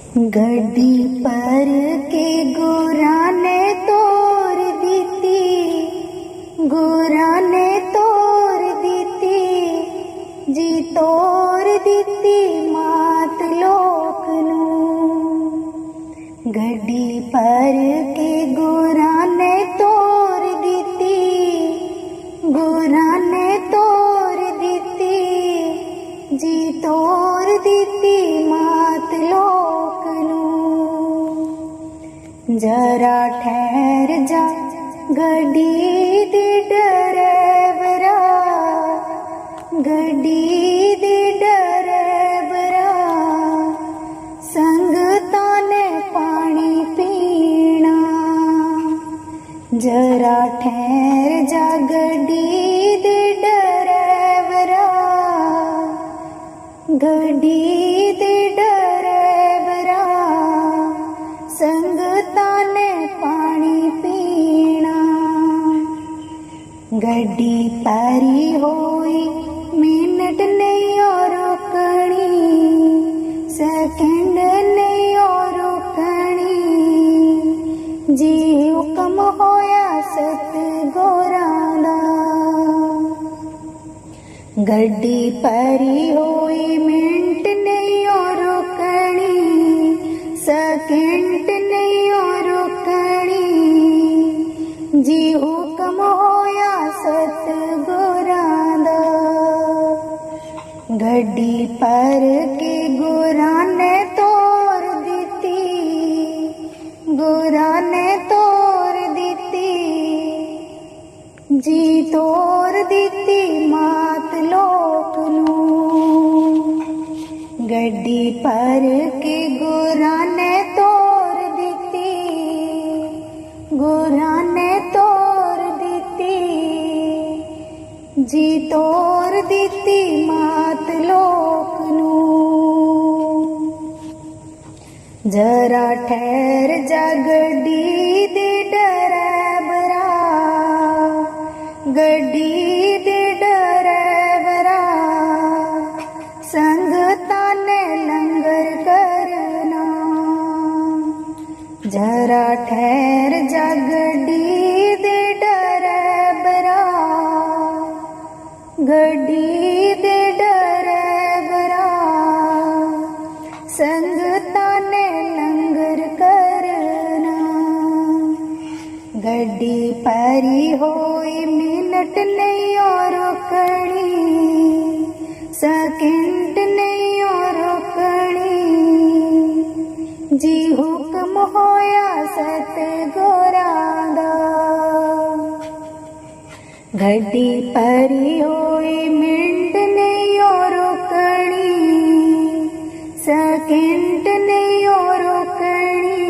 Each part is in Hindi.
गड्डी पर के गोरा ने तोड़ दीती, गोरा ने तोड़ दीती जी, तोड़ दीती मात लोक नूं। गड्डी पर के गोरा ने तोड़ दीती, गोरा ने तोड़ दीती जी, तोड़ दीती मात लोक नूं। जरा ठहर जा गड्डी दी डरेवरा, गड्डी दी डरेवरा, संगतां ने पानी पीना। जरा ठहर जा गड्डी दी डरेवरा, गड्डी दी डरेवरा, संगतां ने पानी पीना। गड्डी पारी होई मिनट नहीं और रुकनी, सेकंड नहीं और रुकनी जी, हुक्म होया सतगुरां दा। गड्डी पारी होई मिनट नहीं और रुकनी, सेकंड नहीं और रुकनी जी, हुक्म होया सतगुरां दा। गड्डी पर के गोरा ने तोड़ दीती, गोरा ने तोड़ दीती जी, तोड़ दीती मात लोक नूं। गड्डी पर के गोरा ने तोड़ दीती, गोरा ने तोड़ दीती जी, तोड़ दीती मात लोक नूं। जरा ठहर जा गड्डी दे डरेवरा, गड्डी दे डरेवरा, संगतां ने लंगर करना। जरा ठहर जा गड्डी दे डरेवरा, गड्डी दे डरेवरा, संगतां ने लंगर करना। गड्डी पारी होई मिनट नहीं और रुकनी, सेकंड नहीं और रुकनी जी, हुक्म होया सतगुरां दा। गड्डी पारी होई मिनट नहीं और रुकनी, सेकंड नहीं और रुकनी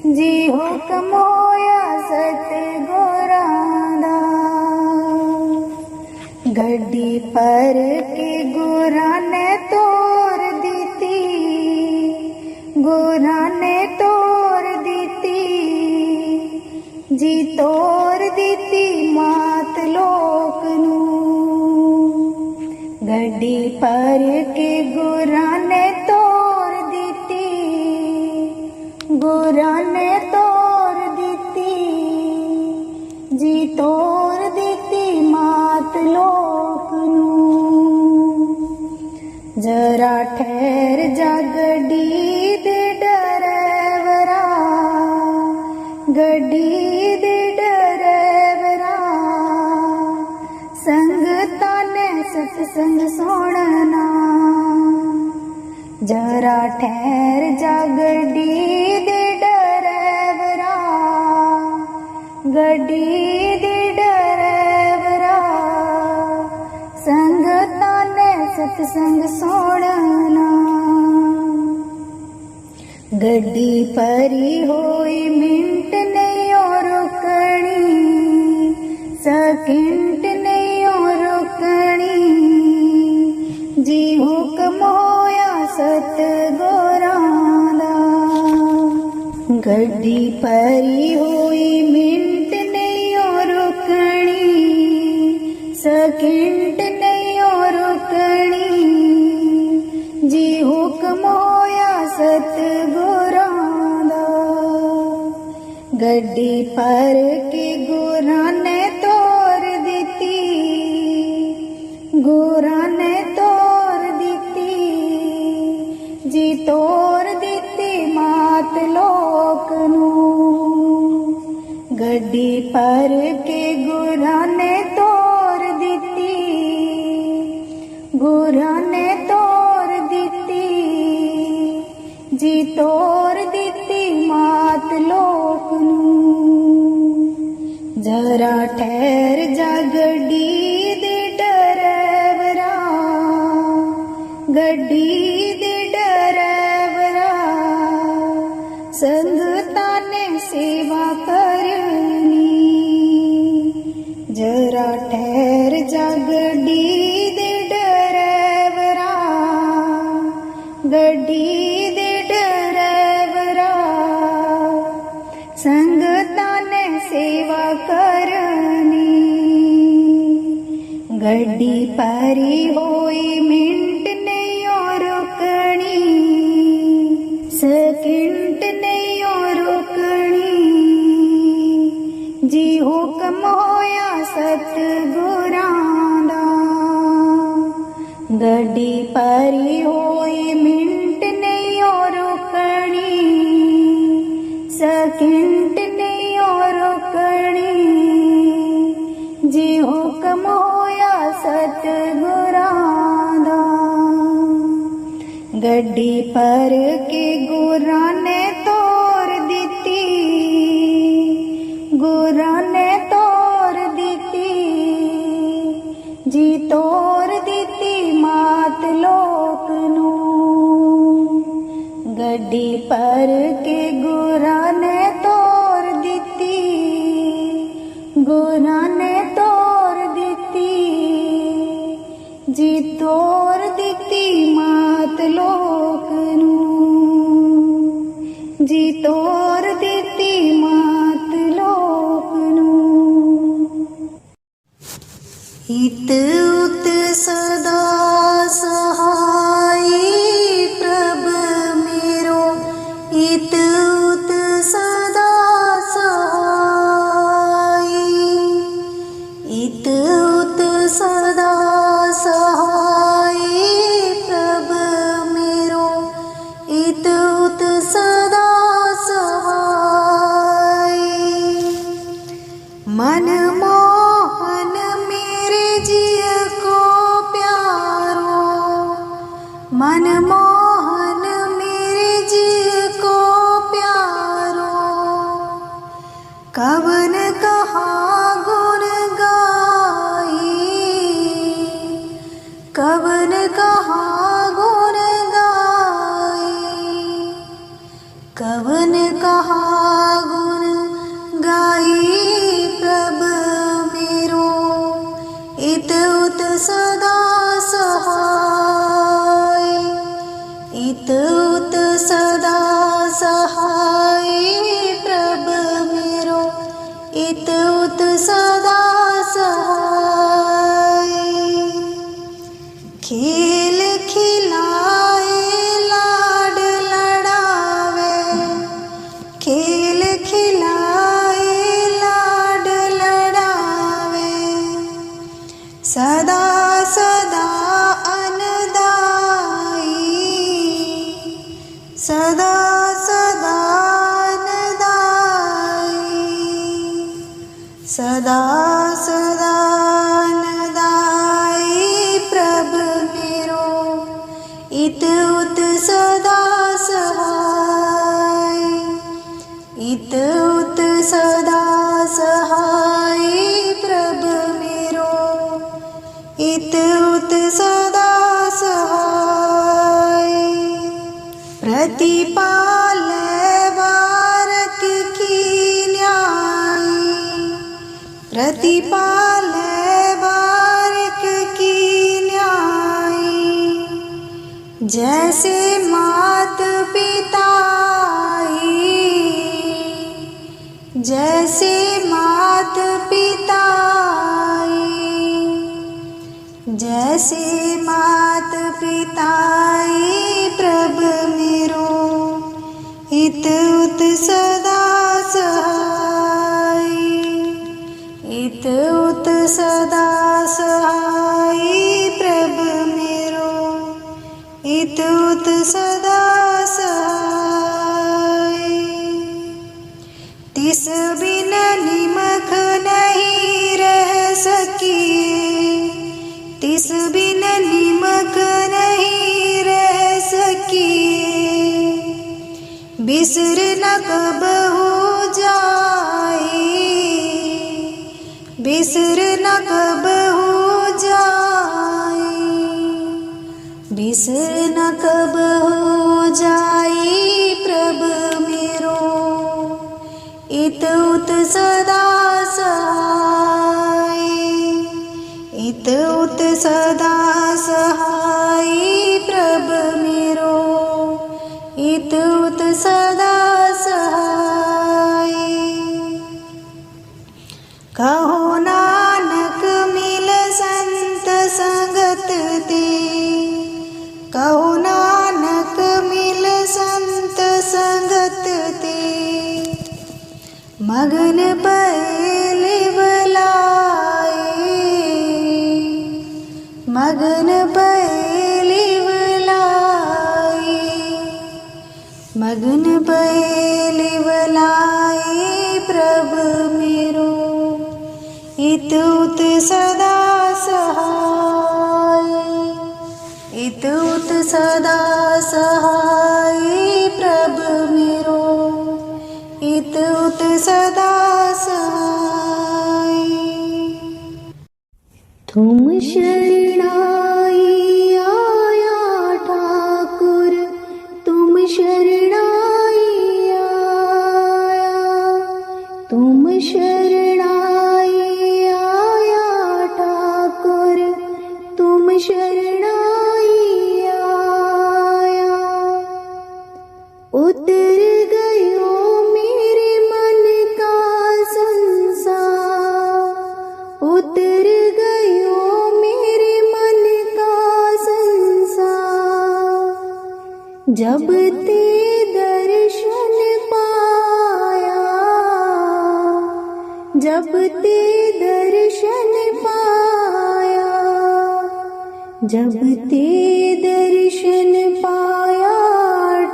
जी, हुक्म होया सतगुरां दा। गड्डी पर के गोरा ने तोड़ दीती, गोरा ने तोड़ दीती जी, तोड़ दीती मात लोक नूं। गड्डी पर के गोरा ने तोड़ दीती, गोरा ने तोड़ दीती जी, तोड़ दीती मात लोक नूं। जरा ठहर जा गड्डी दे डरेवरा, गड्डी दे डरेवरा, संगतां ने सत्संग सुनना। जरा ठहर जा गड्डी दे डरेवरा, गड्डी दे डरेवरा, संगतां ने सत्संग सुनना। गड्डी परी होई मिनट नहीं और रुकनी, सेकंड नहीं और रुकनी जी, हुक्म होया सतगुरां दा। गड्डी परी होई मिनट नहीं और रुकनी, सेकंड नहीं और रुकनी जी, हुक्म होया सतगुरां दा। गड्डी पर के गुरां ने तोर दिती, गुरां ने तोर दिती जी, तोर दिती मात लोक नूं। गड्डी पर के गुरां ने तोर दिती, गुरां ने तोर दिती जी, तोर दिती मात लोक नूं। जरा ठहर जा गड्डी दे डराइवरा, गड्डी दे डराइवरा, संगतां ने सेवा करनी। जरा ठहर जा गड्डी दे डराइवरा, गड्डी दे डराइवरा, संगतां ने सेवा करनी। गड्डी परी होई मिंट नहीं और रुकनी, सेकंड नहीं और रुकनी जी, हुक्म होया सतगुरां दा। गड्डी परी होई मिंट नहीं और रुकनी, सेकंड नहीं और रुकनी जी, हुक्म होया सतगुरां दा। गड्डी पर के गुरां ने तोर दिती, गुरां ने तोर दिती जी, तोर दिती मात लोक नूं। गड्डी पर के गुरां ने तोर दिती, गुरां ने तोर दिती जी, तोर दिती मात लोक नूं जी, तोर दिती मात लोक नूं। इत उत सदा सहाई प्रभ मेरो, इत उत सदा सहाई, इत उत सदा सहाई प्रभ मेरो, इत उत सदा सहाई। मन मोहन मेरे जिय को प्यारो, मन मोहन मेरे जिय को प्यारो, कवन कहा गुण गाई, कवन कहा गुण गाई, कवन कहा गुण गाई प्रभ मेरो, इत उत सदा सहाय, इत उत सदा सहाय प्रभ मेरो, इत उत सदा सहाय। खेल खिलाए लाड लड़ावे, खेल खिलाए लाड लड़ावे, सदा सदा अनदाई, सदा सदा अनदाई, सदा सदा अनदाई प्रभ मेरो, इत उत सदा सहाय, इत उत सदा सहाय प्रभ मेरो, इत उत सदा सहाय। प्रतिपाले बारक की न्यायी, प्रतिपाले बारक की न्यायी, जैसे मात पिताई, जैसे मात पिताई, जैसे मात पिताई प्रभ मेरो, इत उत सदा सहाय, इत उत सदा सहाय प्रभु मेरो, इत उत सदा सहाय। तिस बिन निमख नहीं रह सकिए, तिस बिन निमख नहीं रह सकिए, बिसर न कब हो जाए, बिसर न कब हो जाए, बिसर न कब हो जाए प्रभु मेरो, इत उत सदा सहाय, इत उत सदा सहाय प्रभु मेरो, इत उत सदा सहाय। कहो नानक मिल संत संगत ते, कहो नानक मिल संत संगत ते, मगन पहल बलाए, मगन पहल बलाए, मगन पहल बलाए प्रभु मेरो, इत उत सदा सहाय, इत उत सदा सहाय प्रभु मेरो, इत उत सदा सहाय। तुम शरणाई आया ठाकुर, तुम शरणाई आया, तुम शरणाई आया ठाकुर, तुम शरणाई आया। उतर गयो मेरे मन का संसार, उतर गयो मेरे मन का संसार, जब ते दर्शन पाया, जब ते दर्शन पाया, जब ते दर्शन पाया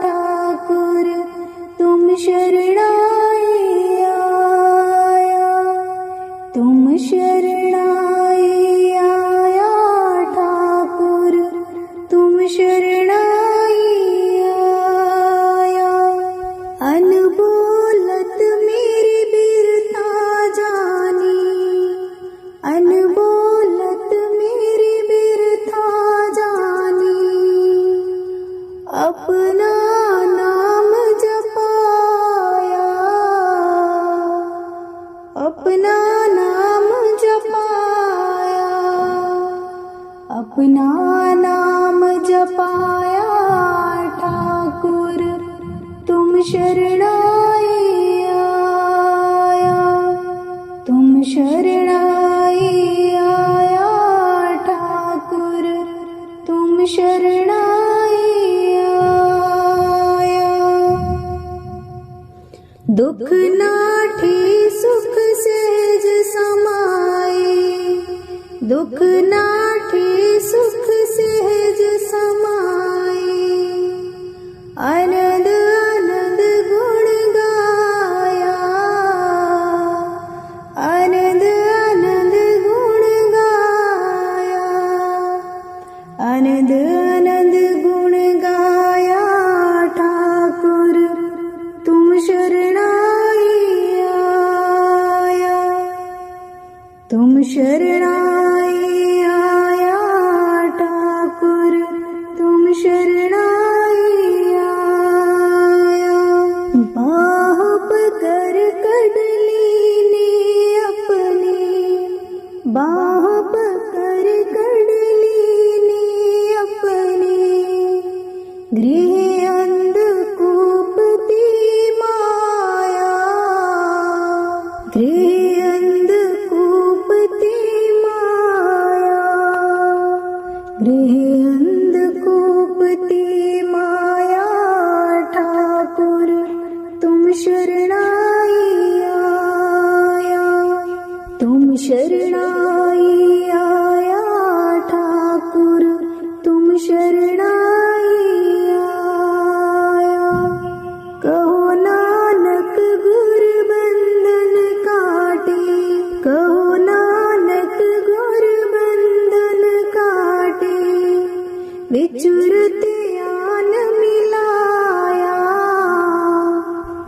ठाकुर, तुम शरणाई आया, तुम शरणाई आया ठाकुर, तुम शरणाई आया। अनबोलत मेरी बिरता जानी, अनबोलत मेरी बिरता जानी, अपना नाम जपाया, अपना नाम जपाया, अपना नाम जपाया ठाकुर, तुम शरणाई आया, तुम शरणाई आया ठाकुर, तुम शरणाई आया। दुख नाठे सुख सहज समाए, दुख नाठे सुख सहज समाए, आनंद आनंद गुण गाया, आनंद आनंद गुण गाया, आनंद आनंद गुण गाया ठाकुर, तुम शरणाई आया, तुम शरणाई आया।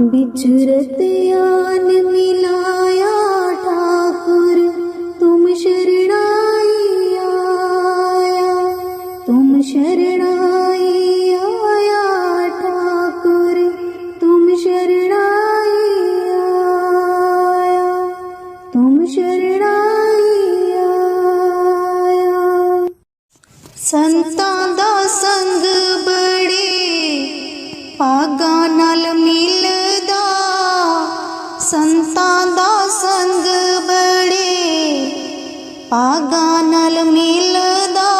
बिचरत यान मिलाया ठाकुर तुम शरणाई आया, तुम शरणाई आया ठाकुर तुम शरणाई आया, तुम शरणाई आया। संतां दा संग बड़े भागां नाल मिलदा, संतां दा संग बड़े भागां नाल मिलदा,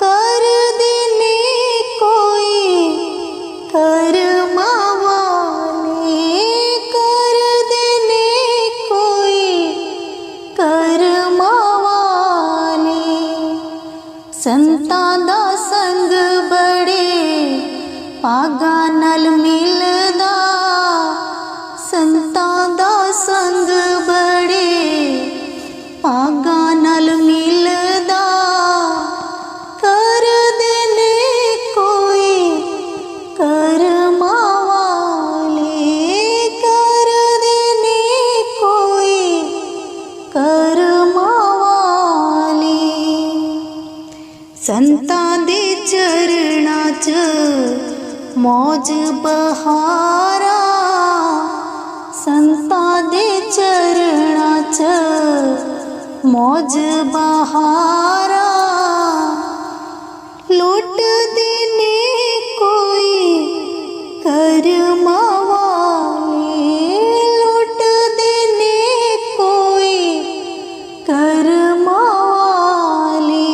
कर देने कोई करमां वाले, कर देने कोई करमां वाले। संतां दा संग बड़े भागां नाल मिलदा, संतां दा संग बड़े भागां नाल मिलदा, कर देने कोई करमां वाले, कर देने कोई करमां वाले। संतां दे चरणां च मौज बहारा, संतां दे चरणां च मौज बहारा, लुट देने कोई करमां वाले, लुट देने कोई करमां वाले।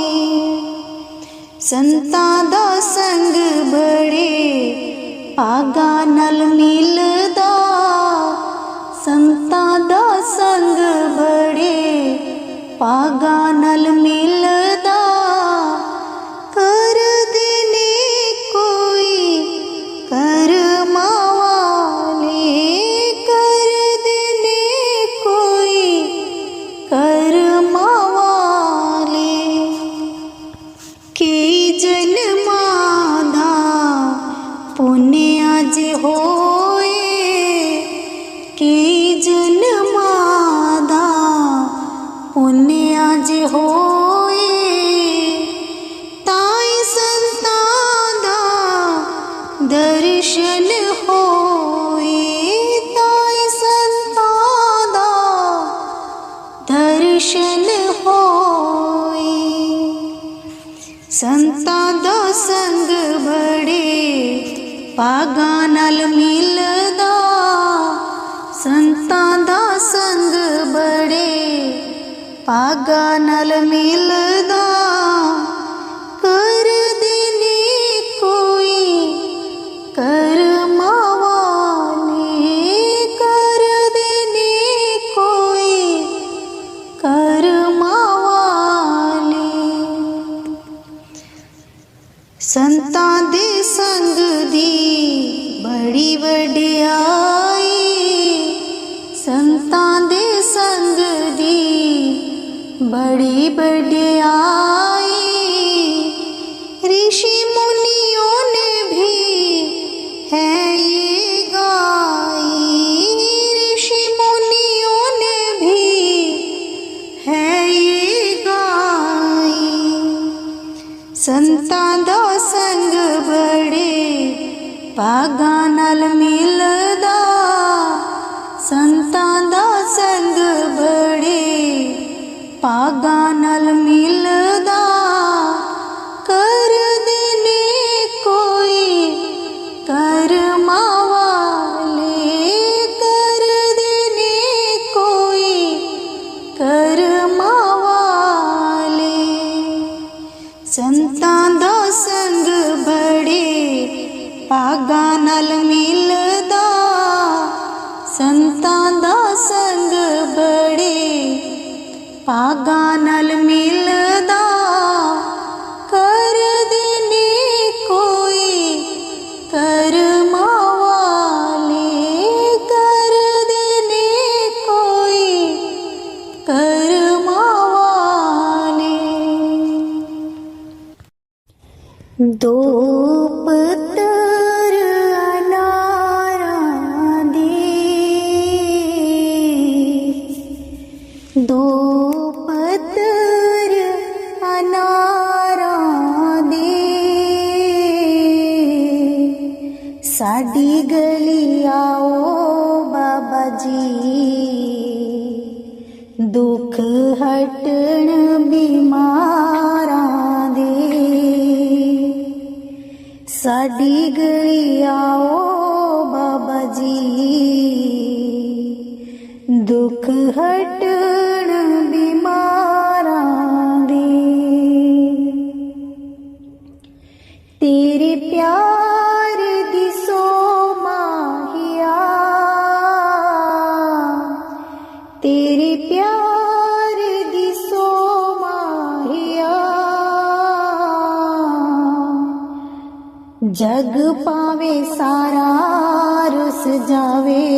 संतां दा संग बड़े भागां नाल मिलदा, संतां दा संग बड़े भागां नाल मिलदा, कर देने कोई करमां वाले, कर देने कोई करमां वाले। कई जन्मां दा पुण्य अज होए, कई जन्मां दा पुण्य अज होए, ताई संतां दा दर्शन होए, ताई संतां दा दर्शन होए। संतां दा संग बड़े भागां नाल मिलदा, संतां दा संग बड़े भागां नाल मिलदा, कर देने कोई करमां वाले, कर देने कोई करमां वाले। संतां दे संग दी बड़ी वडियाई, संतां दे संग दी बड़ी वडियाई, ऋषि मुनियों ने भी है ये गाई, ऋषि मुनियों ने भी है ये गाई। संतां दा संग बड़े भागां नाल मिलदा, संतां दा संग बड़े भागां नाल मिलदा, कर देने कोई करमां वाले, कर देने कोई करमां वाले। संतां दा संग बड़े भागां नाल मिलदा, संतां दा संग बड़े भागां नाल मिलदा, कर देने कोई करमां वाले, कर देने कोई करमां वाले। दो पत्थर अनारा साडी गली आओ बाबा जी, दुख हटण बीमारां दे। साडी गली आओ बाबा जी, दुख हटण बीमारां दे। तेरे प्यार दी सो माहिया, तेरे प्यार दी सो माहिया, जग पावे सारा रुस जावे,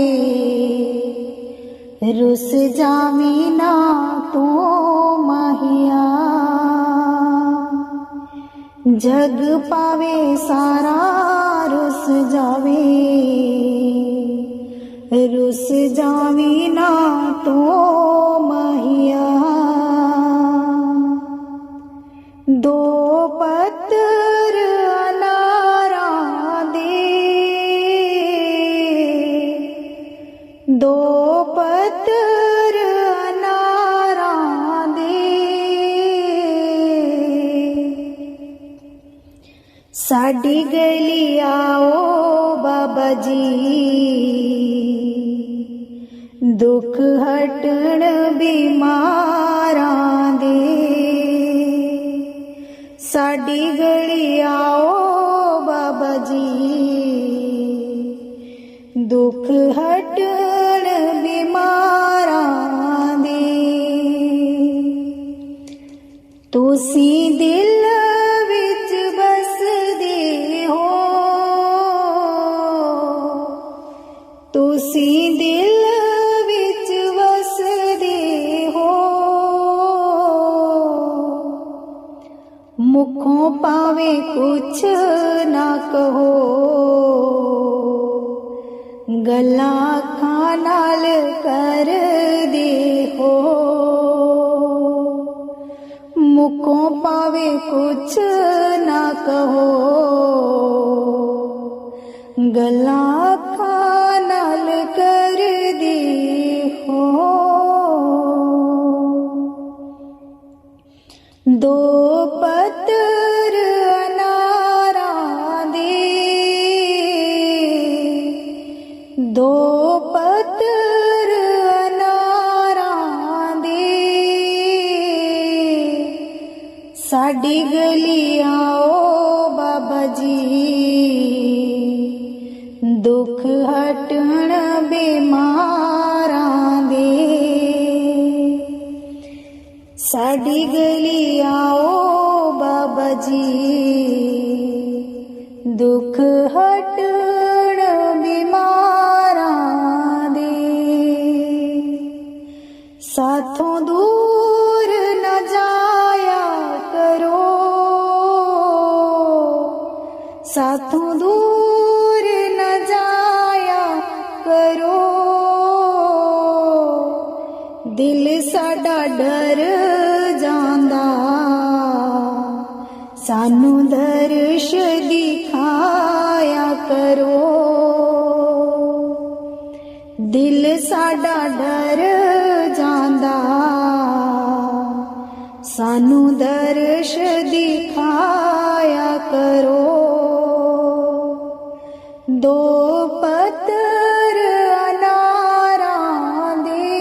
रुस जावी ना तू माहिया। जग पावे सारा रुस जावे, रुस जावी ना तो माहिया। दो पत्तर अनारां दे, दो पत्तर अनारां दे। साडी गली आओ बाबा जी, दुख हटण बीमारां दे। साडी गली आओ बाबा जी, दुख हटण बीमारां दे। तुसी दिल विच बसदे हो, तुसी दिल विच वसदे हो। मुखों पावे कुछ ना कहो, गल्लां अखां नाल कर दे हो। मुखों पावे कुछ ना कहो, गल्लां अखां नाल कर दे हो। दो पत्तर अनारां दे, दो पत्तर अनारां दे। साडी गली आओ बाबा जी, दुख हटण बीमारां दे। साडी गली आओ बाबा जी, दुख हटण बीमारां दे। साथों दूर न जाया करो, साथों दूर न जाया करो। दिल साडा डर जांदा, सानू दर्श दिखाया करो। दिल साडा डर जांदा, सानू दर्श दिखाया करो। दो पत्तर अनारां दे,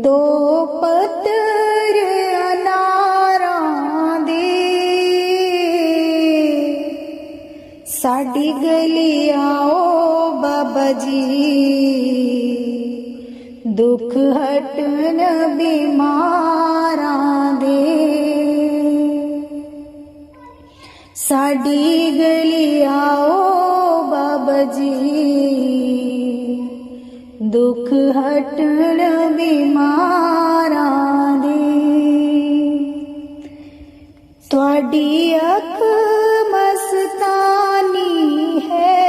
दो पत्तर अनारां दे। साडी गली आओ बाबा जी, दुख हटण बीमारां दे। साडी गली आओ बाबा जी, दुख हटण बीमारां दे। तुहाडी अख मस्तानी है,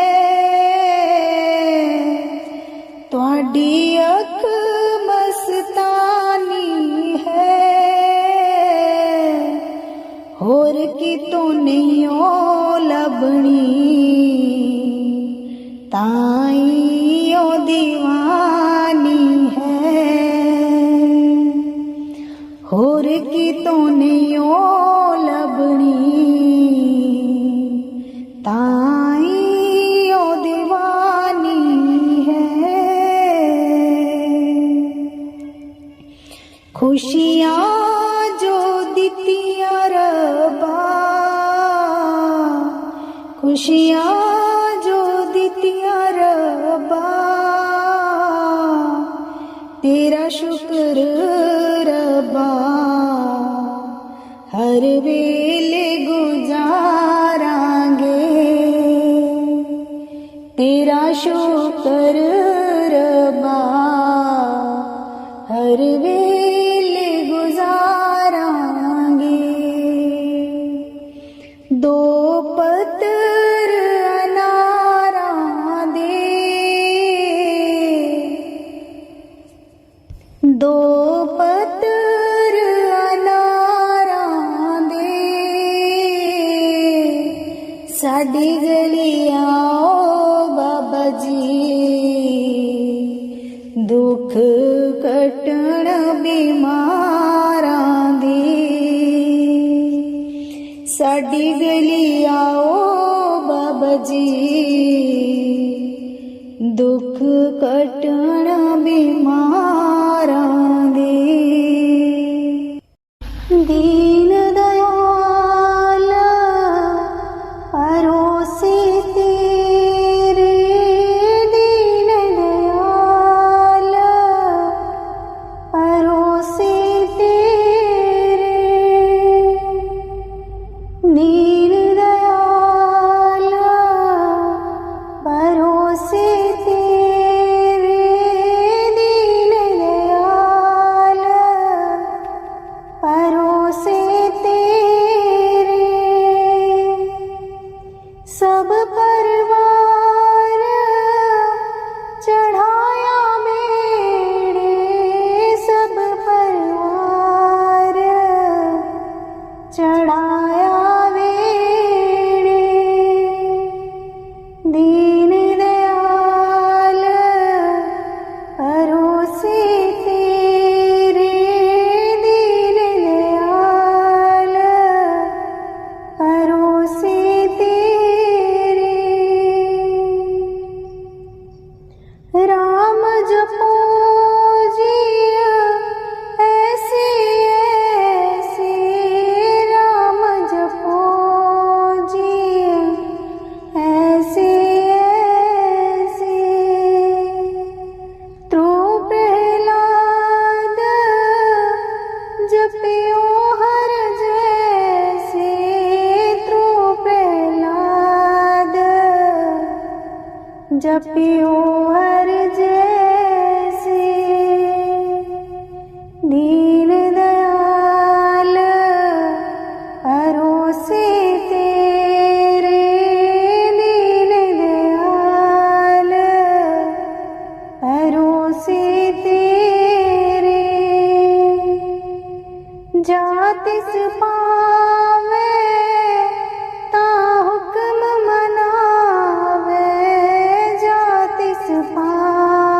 तुहाडी अख मस्तानी है। होर कितों नहीं लबणी ताई ओ दीवानी है होर की तो नहीं ओ लबणी ताई ओ दीवानी है। खुशियाँ जो दितिया रबा खुशियाँ जो दितिया रबा तेरा शुक्र रबा हर वेले गुजारांगे तेरा शुक्र रबा हर वेले गुजारांगे। दो पत्र अनारा दे दो पत्र अनारा दे साडी गली आओ बाबा जी दुख कटण बीमारां दे साडी गली आओ बाबा जी दुख कटण बीमारां दे। दीन दयाल परोसे तेरे दीन दयाल परोसे तेरे दीन दयाल परोसे तेरे दीन दयाल परोसे तेरे सब परवार चढ़ाया मेरे सब परवार चढ़ाया मेरे दीन दयाल परोसे तेरे दीन दयाल परोसे तेरे राम जपो जिया ऐसे ऐसे राम जपो जिया ऐसे ऐसे त्रो प्रहलाद जपियो हर जैसे त्रो प्रहलाद जपियो हर जैसे दीन दयाल परोसे तेरे दीन दयाल परोसे तेरे जातिस पावे ता हुक्म मनावे जातिस पावे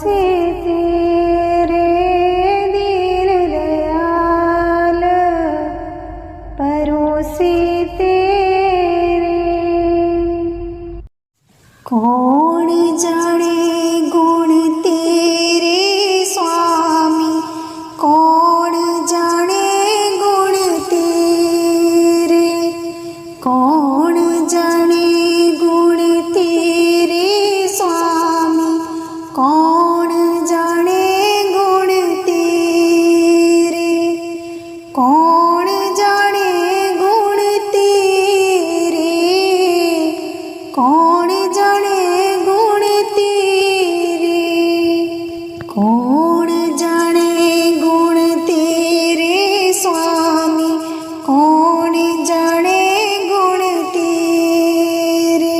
परोसे तेरे दीन दयाल, परोसे तेरे। कौन जाने गुण तेरे स्वामी, कौन जाने गुण तेरे, कौन जाने गुण तेरे स्वामी, कौन जाने गुण तेरे, कौन जाने गुण तेरे, कौन जाने गुण तेरे, कौन जाने गुण तेरे स्वामी, कौन जाने गुण तेरे।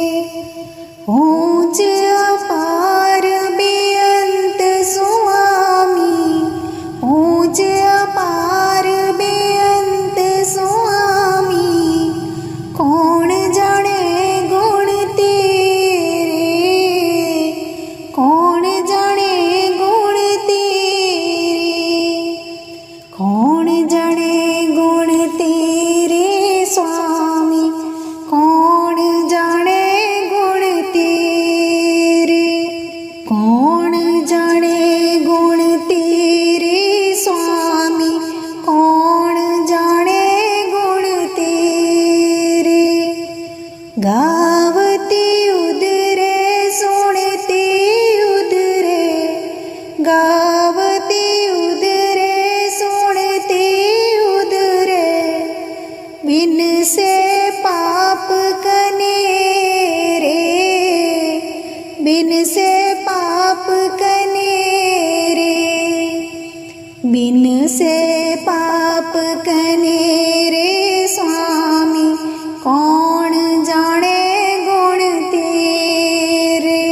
ऊंच अपार बेअंत स्वामी, ऊंच अपार बेअंत स्वामी, कौन जाने गुण तेरे, कौन जाने गुण तेरे, कौन जाने गुण तेरे स्वामी, कौन जाने गुण तेरे, कौन जाने गुण तेरे स्वामी, कौन जाने गुण तेरे। गावती उदरे सुनते उदरे, गावती उदरे सुनते उदरे, बिन से पाप कनेरे, बिन से पाप कनेरे, बिन से पाप कनेरे स्वामी, कौन जाने गुण तेरे,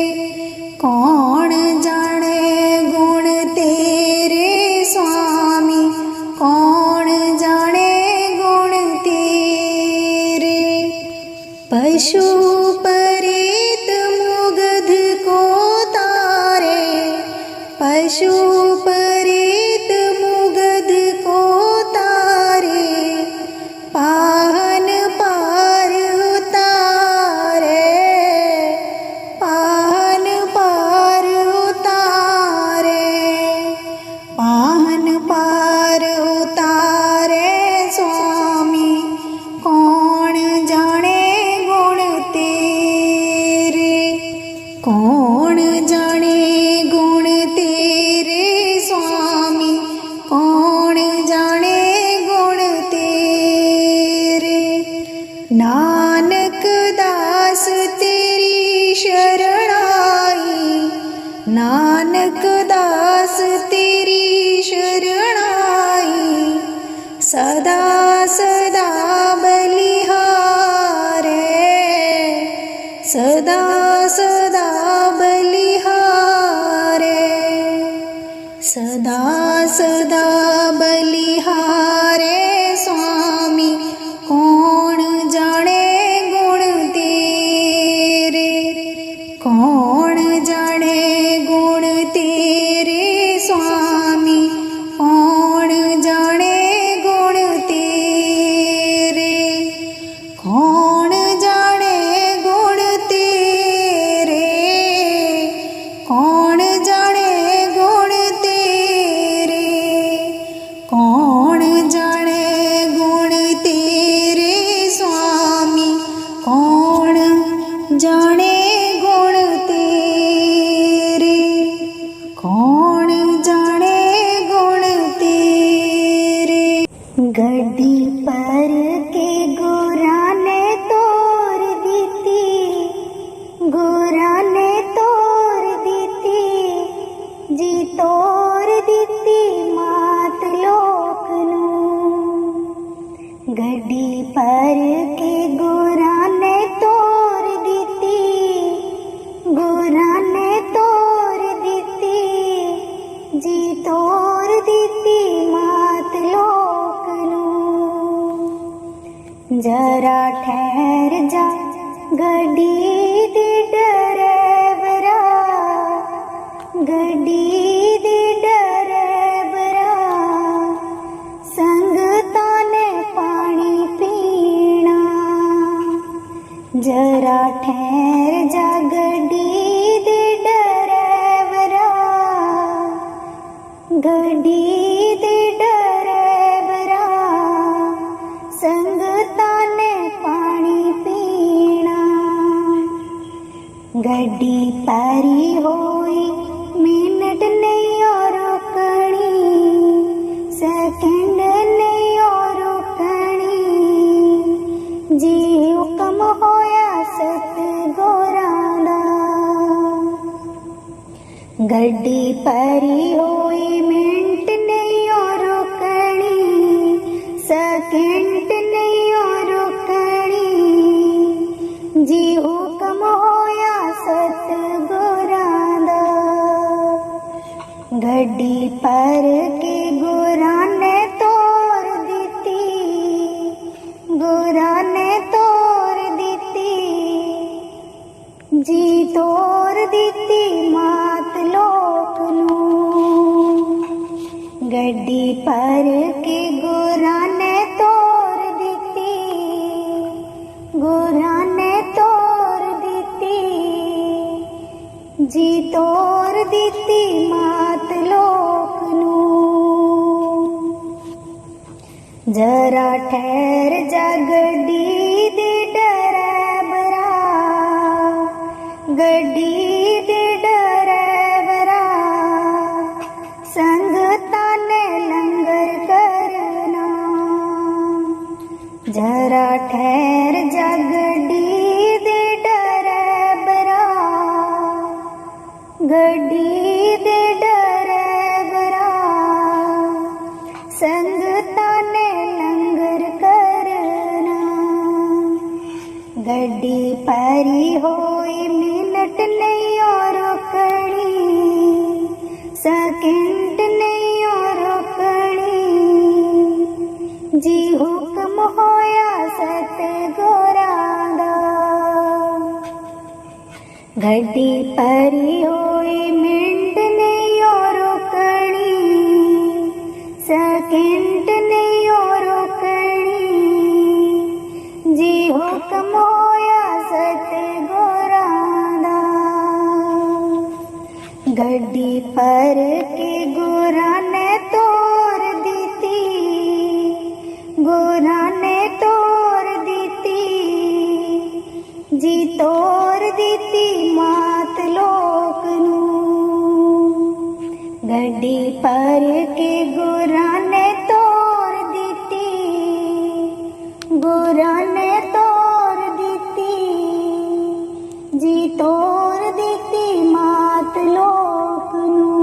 कौन जाने गुण तेरे स्वामी, कौन जाने गुण तेरे। पशु परेत मुगध को तारे, पशु परेत मुगध को तारे, पाहन पार उतारे, पाहन पार उतारे, पाहन पार उतारे स्वामी, कौन जाने गुण तेरे, कौन जाने गुण तेरे स्वामी, कौन जाने गुण तेरे। नानक दास तेरी शरणाई, नानक दास तेरी शरणाई, सदा सदा बलिहारे, सदा सदा बलिहारे, सदा सदा बलिहारे स्वामी, कौन जाने गुण तेरे, कौन जाने गुण तेरे स्वामी, कौन जाने गुण तेरे, कौन जाने गुण तेरे, कौन जाने गुण तेरे, कौन जाने गुण तेरे स्वामी, कौन जाने गुण तेरे, कौन जाने गुण तेरे। गड्डी पर के गोरा ने तोड़ दीती, गोरा ने तोड़ दीती, जी तोड़ दीती मात लोक नू। गड्डी पर के गोरा ने तोड़ दीती, गोरा ने तोड़ दीती, जी तोड़ दीती मात लोक नू। जरा ठहर जा गड्डी दी डरेवरा, ਗੱਡੀ ਦੇ ਡਰੈਵਰਾ ਸੰਗਤਾਂ ਨੇ ਪਾਣੀ ਪੀਣਾ ਜਰਾ ਠਹਿਰ ਜਾ ਗੱਡੀ ਦੇ ਡਰੈਵਰਾ ਗੱਡੀ ਦੇ ਡਰੈਵਰਾ ਸੰਗਤਾਂ ਨੇ ਪਾਣੀ ਪੀਣਾ ਗੱਡੀ ਭਰੀ ਹੋਈ ਮਿੰਟ ਨਹੀਂ ਓ ਰੁਕਣੀ ਸੈਕਿੰਡ ਨਹੀਂ ਓ ਰੁਕਣੀ ਜੀ ਹੁਕਮ ਹੋਇਆ ਸਤਿਗੁਰਾਂ ਦਾ ਗੱਡੀ ਭਰੀ ਹੋਈ ਮਿੰਟ ਨਹੀਂ ਓ ਰੁਕਣੀ ਸੈਕਿੰਡ ਨਹੀਂ ਓ ਰੁਕਣੀ ਜੀ ਹੁਕਮ ਹੋਇਆ ਸਤਿਗੁਰਾਂ ਦਾ ਗੱਡੀ ਭਰ ਕੇ ਗੁਰਾਂ ਨੇ ਤੋਰ ਦਿੱਤੀ ਗੁਰਾਂ ਨੇ ਤੋਰ ਦਿੱਤੀ ਜੀ ਤੋਰ ਦਿੱਤੀ ਮਾਤ ਲੋਕ ਨੂੰ ਗੱਡੀ ਭਰ ਕੇ ਗੁਰਾਂ ਨੇ ਤੋਰ ਦਿੱਤੀ ਗੁਰਾਂ ਨੇ ਤੋਰ ਦਿੱਤੀ ਜੀ ਤੋਰ ਦਿੱਤੀ ਮਾਤ ਲੋਕ ਨੂੰ ਜਰਾ ਠਹਿਰ ਜਾ ਗੱਡੀ ਦੇ ਡਰੈਵਰਾ ਗੱਡੀ ਦੇ ਡਰੈਵਰਾ ਸੰਗਤਾਂ ਨੇ ਲੰਗਰ ਕਰਨਾ ਜਰਾ ਠਹਿਰ ਜਾ ਗੱਡੀ ਦੇ ਡਰੈਵਰਾ ਗੱਡੀ ਦੇ ਡਰੈਵਰਾ ਸੰਗਤਾਂ ਨੇ ਲੰਗਰ ਕਰਨਾ ਗੱਡੀ ਭਰੀ ਹੋਈ ਮਿੰਟ ਨਹੀਂ ਓ ਰੁਕਣੀ ਸੈਕਿੰਡ ਨਹੀਂ ਓ ਰੁਕਣੀ ਜੀ ਹੁਕਮ ਹੋਇਆ ਸਤਿਗੁਰਾਂ ਦਾ ਗੱਡੀ ਭਰੀ ਹੋਈ ਮਿੰਟ ਨਹੀਂ ਓ ਰੁਕਣੀ ਸੈਕਿੰਡ ਨਹੀਂ ਓ ਰੁਕਣੀ ਜੀ ਹੁਕਮ ਹੋਇਆ ਸਤਿਗੁਰਾਂ ਦਾ ਗੱਡੀ ਭਰ ਕੇ ਗੁਰਾਂ ਨੇ ਤੋਰ ਦਿੱਤੀ ਗੁਰਾਂ ਨੇ ਤੋਰ ਦਿੱਤੀ ਜੀ ਤੋਰ ਦਿੱਤੀ ਮਾਤ ਲੋਕ ਨੂੰ ਗੱਡੀ ਭਰ ਕੇ ਗੁਰਾਂ ਨੇ ਤੋਰ ਦਿੱਤੀ ਗੁਰਾਂ ਨੇ ਤੋਰ ਦਿੱਤੀ ਜੀ ਤੋਰ ਦਿੱਤੀ ਮਾਤ ਲੋਕ ਨੂੰ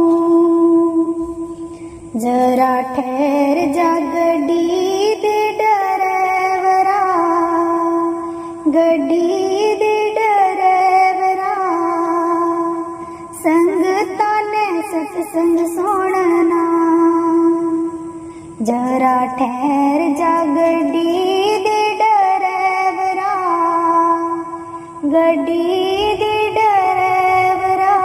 ਜਰਾ ਠਹਿਰ ਜਾ ਗੱਡੀ ਦੇ ਡਰੈਵਰਾ ਗੱਡੀ ਦੇ ਡਰੈਵਰਾ ਸੰਗਤਾਂ ਨੇ ਸਤਸੰਗ ਸੁਣਨਾ ਜਰਾ ਠਹਿਰ ਜਾ ਗੱਡੀ ਦੇ ਡਰੈਵਰਾ ਗੱਡੀ ਦੇ ਡਰੈਵਰਾ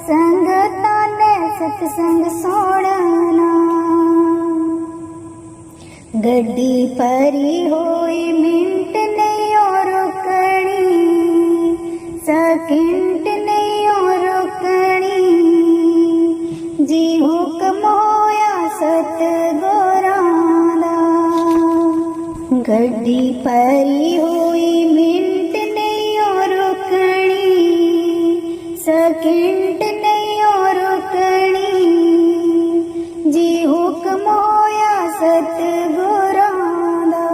ਸੰਗਤਾਂ ਨੇ ਸਤਸੰਗ ਸੁਣਨਾ ਗੱਡੀ ਭਰੀ ਹੋਈ ਮਿੰਟ ਨਹੀਂ ਓ ਰੁਕਣੀ ਸੈਕਿੰਡ ਨਹੀਂ ਓ ਰੁਕਣੀ ਜੀ ਹੁਕਮ ਹੋਇਆ ਸਤਿਗੁਰਾਂ ਦਾ ਗੱਡੀ ਭਰੀ ਹੋਈ ਮਿੰਟ ਨਹੀਂ ਓ ਰੁਕਣੀ ਸੈਕਿੰਡ ਨਹੀਂ ਓ ਰੁਕਣੀ ਜੀ ਹੁਕਮ ਹੋਇਆ ਸਤਿਗੁਰਾਂ ਦਾ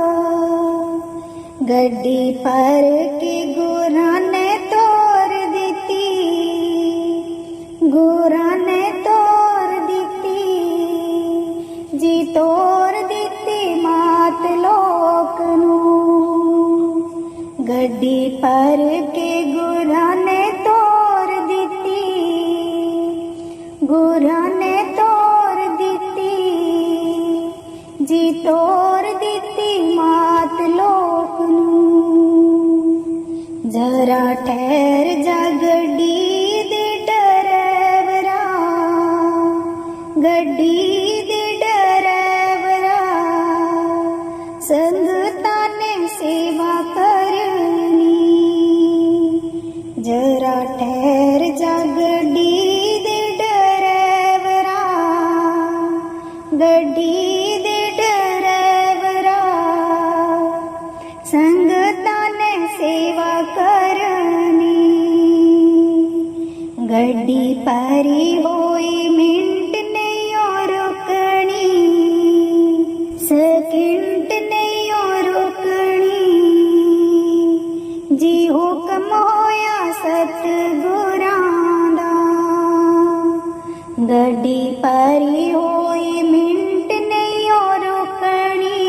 ਗੱਡੀ ਭਰ ਕੇ ਗੁਰਾਂ ਨੇ ਤੋਰ ਦਿੱਤੀ ਗੁਰਾਂ ਨੇ ਤੋਰ ਦਿੱਤੀ ਜੀ ਤੋਰ ਦਿੱਤੀ ਮਾਤ ਲੋਕ ਨੂੰ ਗੱਡੀ ਭਰ ਕੇ ਗੁਰਾਂ ਨੇ ਤੋਰ ਦਿੱਤੀ ਗੁਰਾਂ ਨੇ ਤੋਰ ਦਿੱਤੀ ਜੀ ਤੋਰ ਦਿੱਤੀ ਮਾਤ ਲੋਕ ਨੂੰ जरा ठहर जा गड्डी दे डरे परी होई मिंट नहीं और रुकनी, सेकंड नहीं और रुकनी, जी हुक्म होया सतगुरां दा। गड्डी परी होई मिंट नहीं और रुकनी,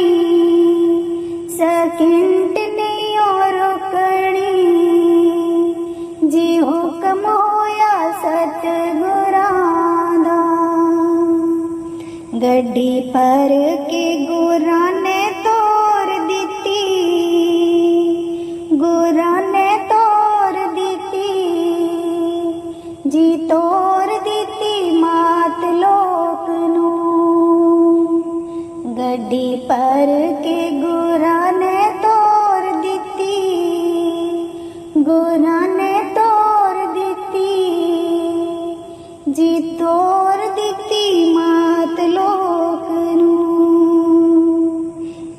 सेकंड नहीं और रुकनी, जी हुक्म होया सतगुरां दा। गड्डी पर के गुरां ने तोड़ दिती, गुरां ने तोड़ दिती, जी तोड़ दिती मात लोक नू। गड्डी पर के गुरां ने तोड़ दिती, गुरां ने तोड़ दिती, जी तोड़ दिती मात लोक नू,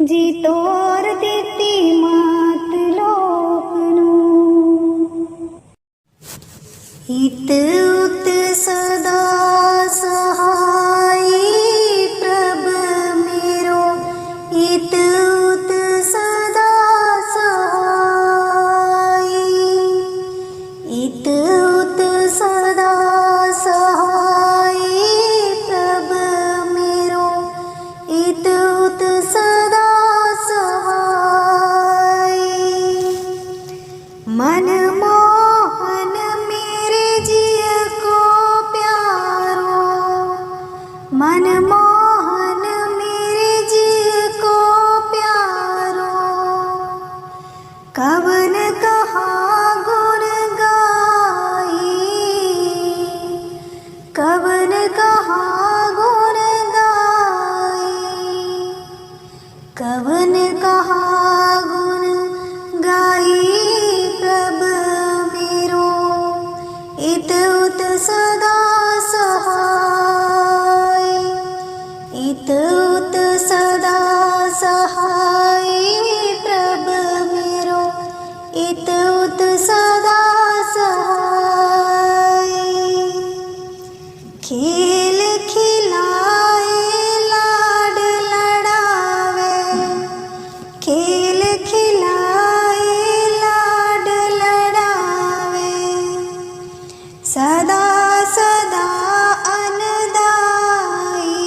जी तोड़ दिती मात लोक नू। हित उत सदा सहाई प्रभ मेरो, हित उत सदा सहाई, हित उत सदा सहाई प्रभ मेरो, हित उत सदा सहाई। मनमोहन मेरे जिय को प्यारो, मनमोहन मेरे जिय को प्यारो, कवन कहा गुण गाई, कवन कहा गुण गाई, कवन कहा गुण गाई प्रभ मेरो, इत उत सदा सहाय, इत उत सदा सहाय प्रभ मेरो, इत उत सदा सहाय। खेल खिलाए लाड लड़ावे, खेल खिलाए लाड लड़ावे, सदा सदा अनदाई,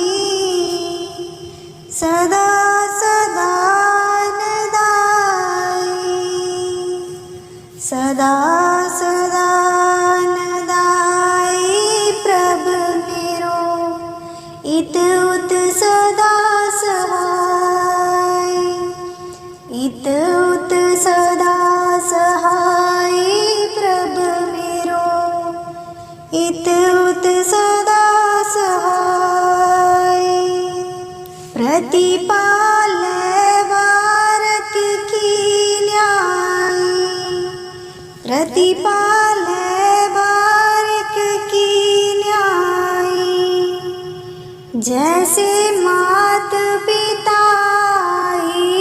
सदा सदा अनदाई, सदा सदा अनदाई प्रभ मेरो, इत उत सदा सहाय, इत उत सदा सहाय प्रभ मेरो, इत उत सदा सहाय। प्रतिपाले वारक की न्यायी, प्रतिपाले वारक की न्यायी, जैसे मात पिताई,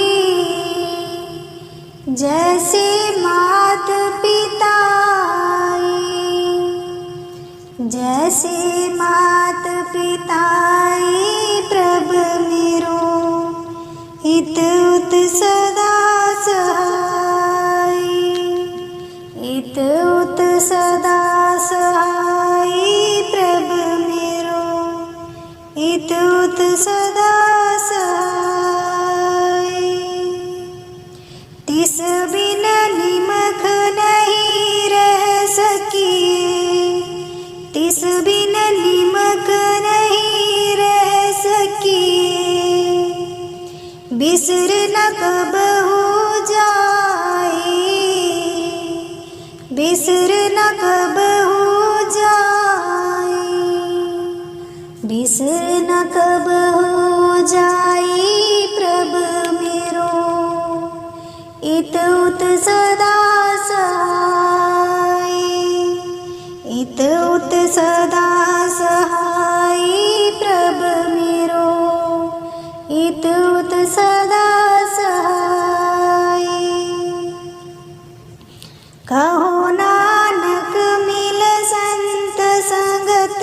जैसे मात पिताई, जैसे मात पिताई प्रभ मेरो, हित उत सदा सहाय, हित उत सदा सहाय प्रभ मेरो, हित उत सदा सहाय। तिस बिन निमख नहीं रह सकिए, तिस बिन निमक नहीं रह सकिए, बिसर न कबहू जाए, बिसर न कबहू जाए, बिसर न कबहू जाए प्रभ मेरो, इत उत सदा सहाय, इत उत सदा सहाय प्रभ मेरो, इत उत सदा सहाय। कहो नानक मिल संत संगत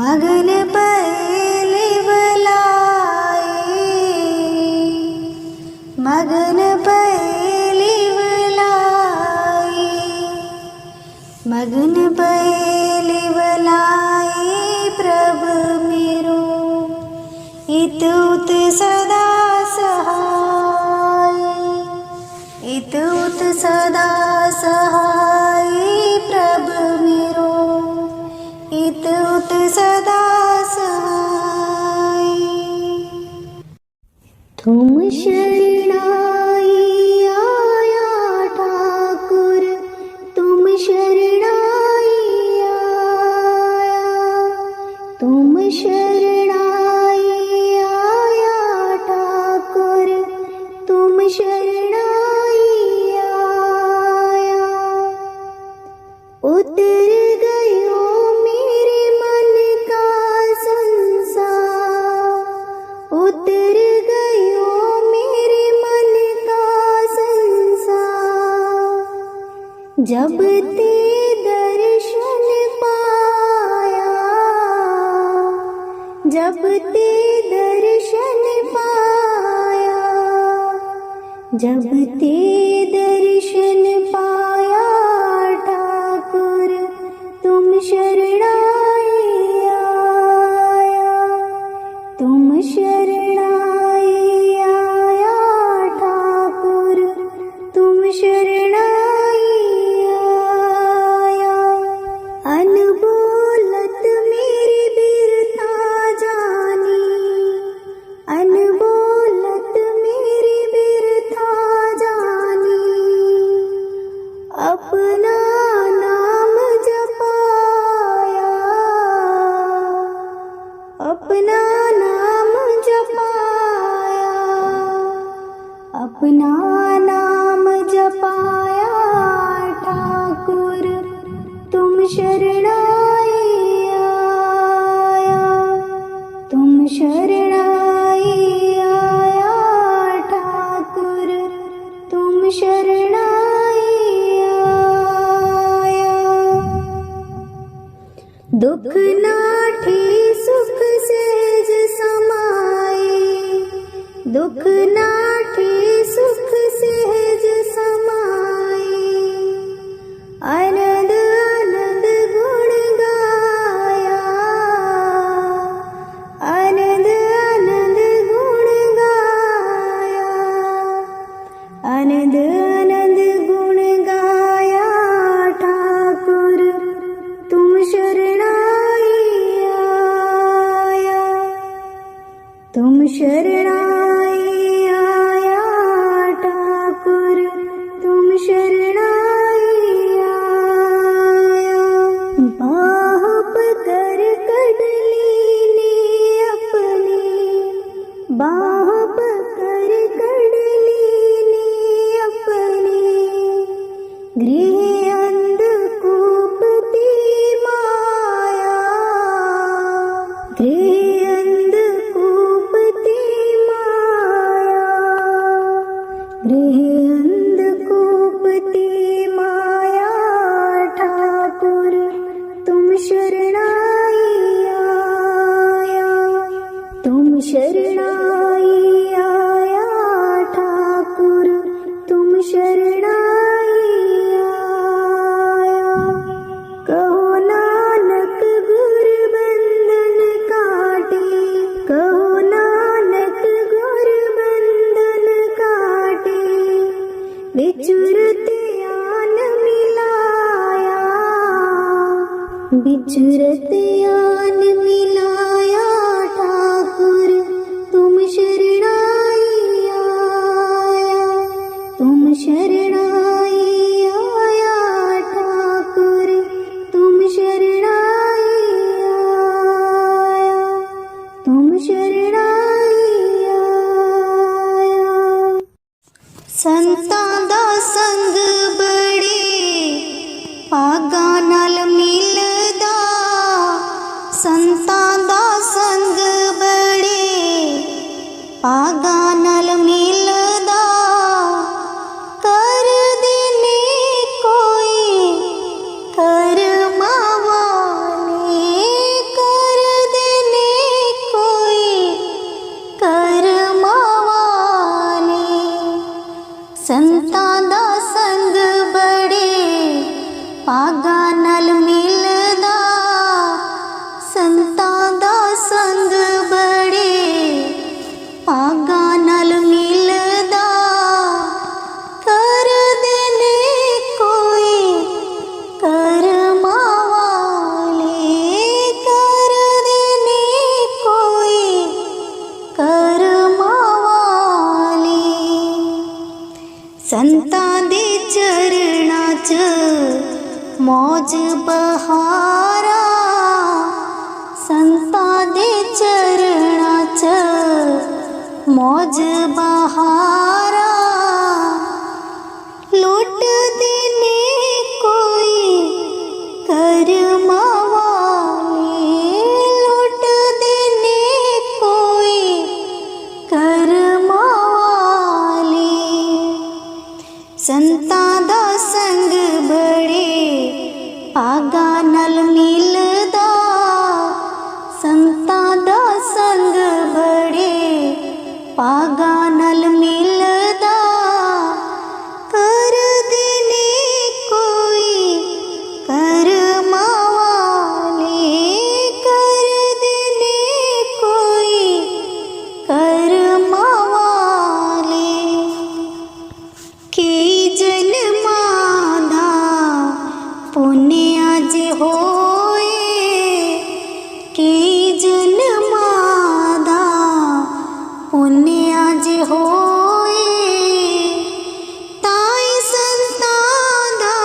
मगन पहले बुलाए, मगन पहले बुलाए, मगन पहले बुलाए प्रभु मेरो, इत उत सदा सहाय, इत उत सदा सहाय प्रभु मेरो, इत उत सदा सहाय। तुम शरणाई आया ठाकुर, तुम शरणाई आया, तुम शरणाई आया ठाकुर, तुम शरणाई आया। उतर गयो मेरे मन का संसार, उतर गयो मेरे मन का संसार, जब ते दर्शन पाया, जब ते दर्शन पाया, जब ते दर्शन पाया ठाकुर, तुम शरणाई आया, तुम शरणाई आया ठाकुर, तुम शरणाई आया। अनबोलत मेरी बिरता जानी, अनबोलत मेरी बिरता जानी, अपना नाम जपाया, अपना नाम जपाया, अपना नाम जपाया ठाकुर, तुम शरणाई आया, तुम शरणाई आया ठाकुर, तुम शरणाई आया। दुख नाठे सुख सहज समाए, दुख नाठे सुख सहज समाए, आनंद आनंद गुण गाया, आनंद आनंद गुण गाया, आनंद आनंद गुण गाया ठाकुर, तुम शरणाई आया, तुम शरणाई आया ठाकुर, तुम शरणाई आया। बाह पकड़ कढ़ लीने अपनी, बाह पकड़ कढ़ लीने अपनी, गृह अंधकूपती माया, गृह अंधकूपती माया, गृह अंधकूपती माया ठाकुर, तुम शरणाई आया, तुम शरणाई आया ठाकुर, तुम शरणाई आया। कहो नानक गुर बंधन काटे, कहो नानक गुर बंधन काटे, विचुरत आन मिलाया, विचुरत आन मिलाया ठाकुर, तुम शरणाई आया, तुम शरणाई आया ठाकुर, तुम शरणाई आया, तुम शरणाई आया। संतां दा संग बड़े भागां नाल मिलदा, संतां दा संग बड़े भागां नाल मिलदा, कर देने कोई कर मावाने, कर ਸੰਤਾਂ ਦਾ ਸੰਗ ਬੜੇ ਭਾਗਾਂ ਨਾਲ ਮਿਲਦਾ, ਸੰਤਾਂ ਦਾ ਸੰਗ ਬੜੇ ਭਾਗਾਂ ਨਾਲ ਮਿਲਦਾ। ਕਰਦੇ ਨੇ ਕੋਈ ਕਰਮਾਂ ਵਾਲੇ, ਕਰਦੇ ਨੇ ਕੋਈ ਕਰਮਾਂ ਵਾਲੇ। ਸੰਤਾਂ ਦੇ ਚਰਨਾਂ 'ਚ ਮੌਜ ਬਹਾਰਾ, ਸੰਤਾਂ ਦੇ ਚਰਨਾਂ 'ਚ ਮੌਜ ਬਹਾਰਾ। ਲੁੱਟਦੇ ਨੇ ਕੋਈ ਕਰਮਾਂ ਵਾਲੇ, ਲੁੱਟਦੇ ਨੇ ਕੋਈ ਕਰਮਾਂ ਵਾਲੇ। ਸੰਤਾਂ ਦਾ ਸੰਗ ਬੜੇ ਭਾਗਾਂ ਨਾਲ ਮਿਲਦਾ, ਸੰਤਾਂ ਦਾ ਸੰਗ ਬੜੇ ਭਾਗਾਂ ਨਾਲ ਮਿਲਦਾ। ਕਰਦੇ ਨੇ ਕੋਈ ਕਰਮਾਂ ਵਾਲੇ, ਕਰਦੇ ਨੇ ਕੋਈ ਕਰਮਾਂ ਵਾਲੇ। ਕਈ ਜਨਮਾਂ ਦਾ ਪੁੰਨ ਅੱਜ ਹੋਏ, ਕਈ ਜਨਮਾਂ ਦਾ ਪੁੰਨ ਅੱਜ ਹੋਏ। ਤਾਈ ਸੰਤਾਂ ਦਾ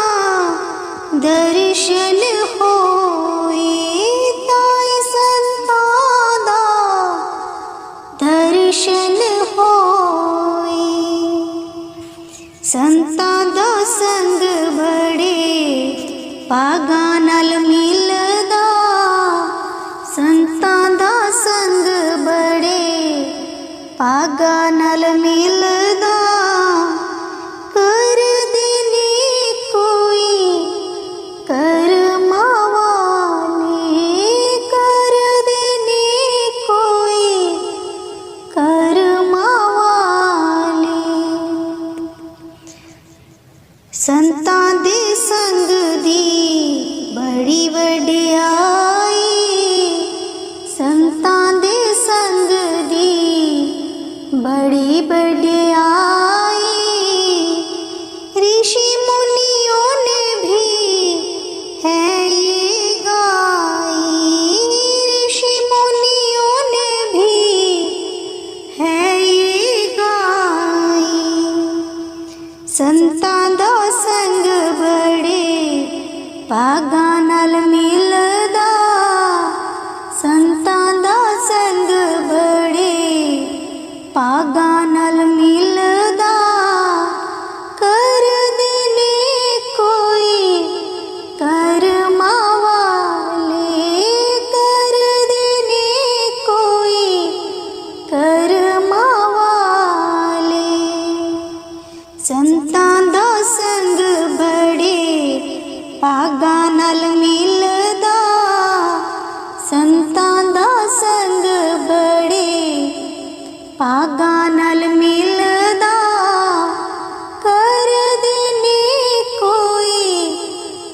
ਦਰਸ਼ਨ ਹੋਏ, ਤਾਈ ਸੰਤਾਂ ਦਾ ਦਰਸ਼ਨ ਹੋਏ। ਸੰਤਾਂ ਦਾ ਸੰਗ ਬੜੇ ਭਾਗਾਂ ਨਾਲ ਮਿਲਦਾ, ਸੰਤਾਂ ਦਾ ਸੰਗ ਬੜੇ ਭਾਗਾਂ ਨਾਲ ਮਿਲਦਾ। ਕਰਦੇ ਨੇ ਕੋਈ ਕਰਮਾਂ ਵਾਲੇ, ਕਰਦੇ ਨੇ ਕੋਈ ਕਰਮਾਂ ਵਾਲੇ। ਸੰਤਾਂ ਦੇ ਸੰਗ ਦੀ ਬੜੀ ਵਡਿਆਈ, ਸੰਤਾਂ ਦੇ ਸੰਗ ਦੀ ਬੜੀ ਵਡਿਆਈ। ऋषि मुनियों ने भी है ये गाई, ऋषि मुनियों ने भी है ये गाई। ਸੰਤਾਂ ਦਾ ਸੰਗ ਬੜੇ ਭਾਗਾਂ ਨਾਲ ਮਿਲਦਾ, ਸੰਤਾਂ ਦਾ ਸੰਗ ਬੜੇ ਭਾਗਾਂ ਨਾਲ ਮਿਲਦਾ। ਕਰਦੇ ਨੇ ਕੋਈ ਕਰਮਾਂ ਵਾਲੇ, ਕਰਦੇ ਨੇ ਕੋਈ ਕਰਮਾਂ ਵਾਲੇ। ਸੰਤਾਂ ਦਾ ਸੰਗ ਬੜੇ ਭਾਗਾਂ ਨਾਲ ਮਿਲਦਾ, ਸੰਤਾਂ ਦਾ ਸੰਗ ਬੜੇ ਭਾਗਾਂ ਨਾਲ ਮਿਲਦਾ। ਕਰਦੇ ਨੇ ਕੋਈ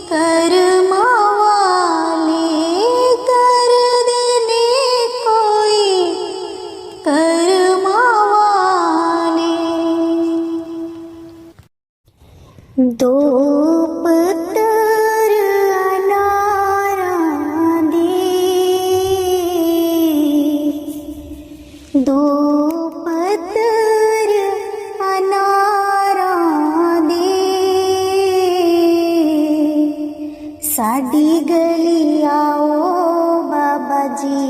ਕਰਮਾਂ ਵਾਲੇ, ਕਰਦੇ ਨੇ ਕੋਈ ਕਰਮਾਂ ਵਾਲੇ। ਦੋ ਪੱਤਰ ਅਨਾਰਾਂ ਦੇ, ਦੋ ਪੱਤਰ ਅਨਾਰਾਂ ਦੇ। ਸਾਡੀ ਗਲੀ ਆਓ ਬਾਬਾ ਜੀ,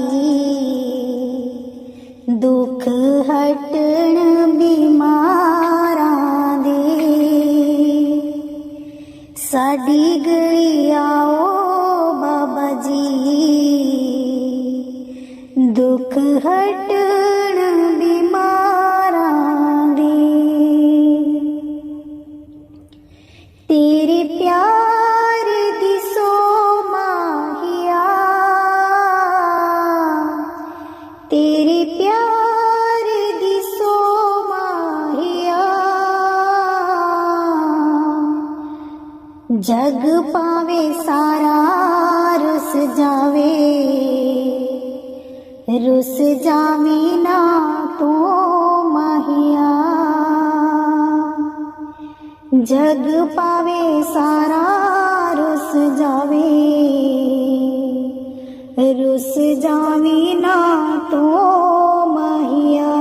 ਦੁੱਖ ਹਟਣ ਬਿਮਾਰਾਂ ਦੇ। ਸਾਡੀ ਗਲੀ ਆਓ ਬਾਬਾ ਜੀ, ਦੁੱਖ ਹਟਣ ਬਿਮਾਰਾਂ ਦੇ। ਤੇਰੇ ਪਿਆਰ ਦੀ ਸੋ ਮਾਹੀਆ, ਤੇਰੇ ਪਿਆਰ ਦੀ ਸੋ ਮਾਹੀਆ। जग पावे सारा रुस जावे, रुस जावी ना तो माहिया। जग पावे सारा रुस जावे, रुस जावी ना तो माहिया।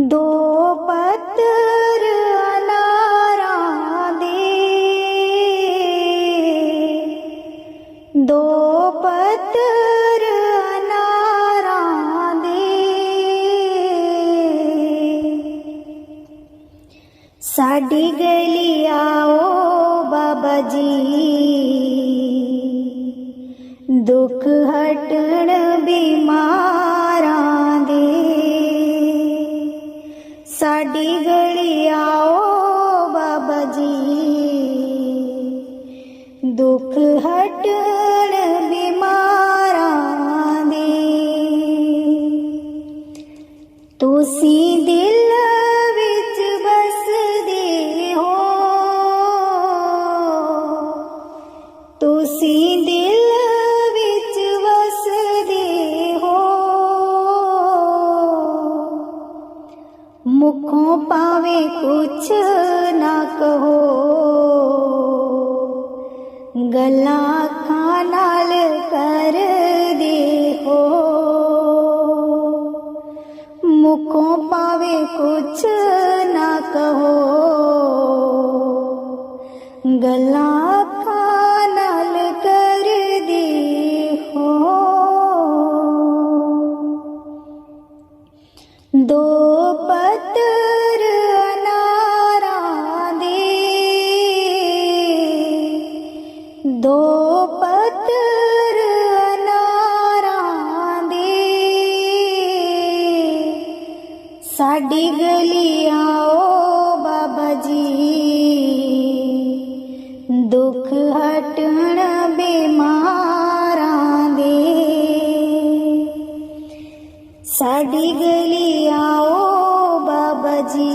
दो पत्थर अनारा दे, दो पत्थर अनारा दे। साडी गली आओ बाबा जी, दुख हटण बीमारां दे। साडी गली आओ बाबा जी, दुख हटण बीमारां दे। तुसी दिल विच बसदे हो, तुसी दिल विच वसदे हो। मुखों पावे कुछ ना कहो, गल्लां अखां नाल कर दे हो। मुखों पावे कुछ ना कहो, गल्लां अखां नाल कर दे हो। दो पत्थर अनारा दे, दो पत्थर अनारा दे। साडी गली आओ बाबा जी, दुख हटण बीमारां दे। साडी गली आओ बाबा जी,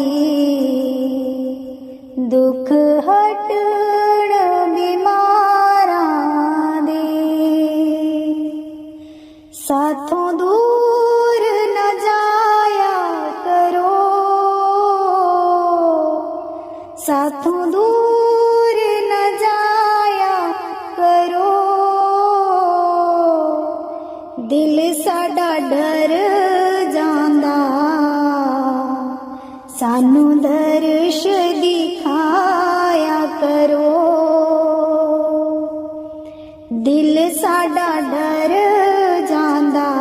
दुख हटण बीमारां दे। साथों दूर न जाया करो, साथों दूर न जाया करो। दिल साडा डर जांदा, सानू दर्श दिखाया करो। दिल साडा डर जांदा,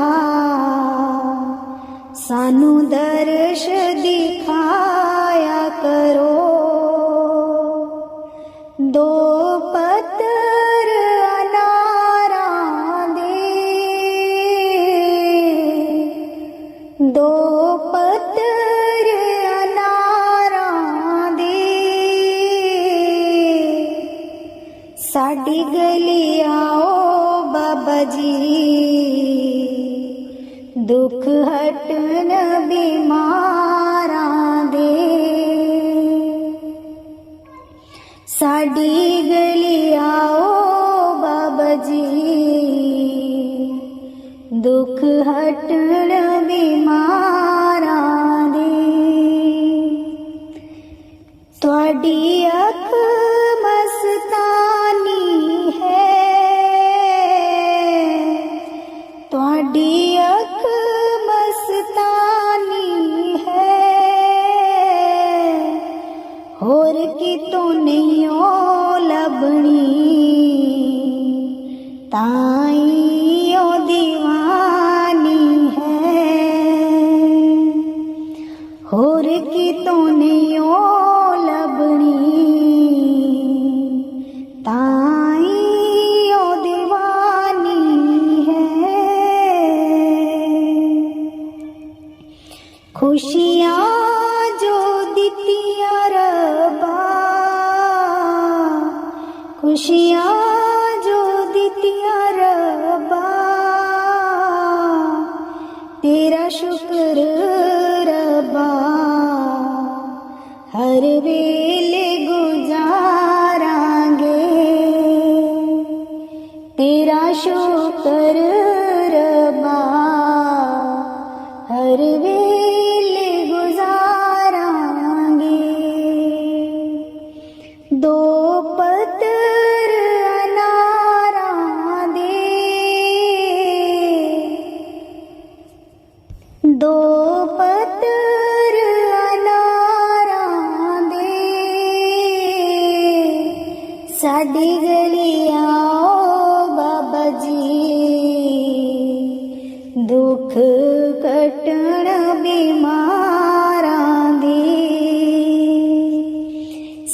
सानू दर्श दिखाया करो। दो पत्थर अनारा दे, दो पत्थर अनारा दे। साडी गली आओ बाबा जी, दुख हटण बीमारां दे। साडी गली आओ बाबा जी, दुख हटण बीमारां दे। तुहाडी अख मस्तानी है, तुहाडी अख मस्तानी है। होर कितों नहीं ओ लभनी, ताई ओ दीवानी है। होर कितों नहीं ओ लभनी, ताई ओ दीवानी है। खुशियाँ जो दित्तियां रब्बा, खुशियाँ जो दित्तियां रब्बा। तेरा शुक्र रब्बा, हर वेले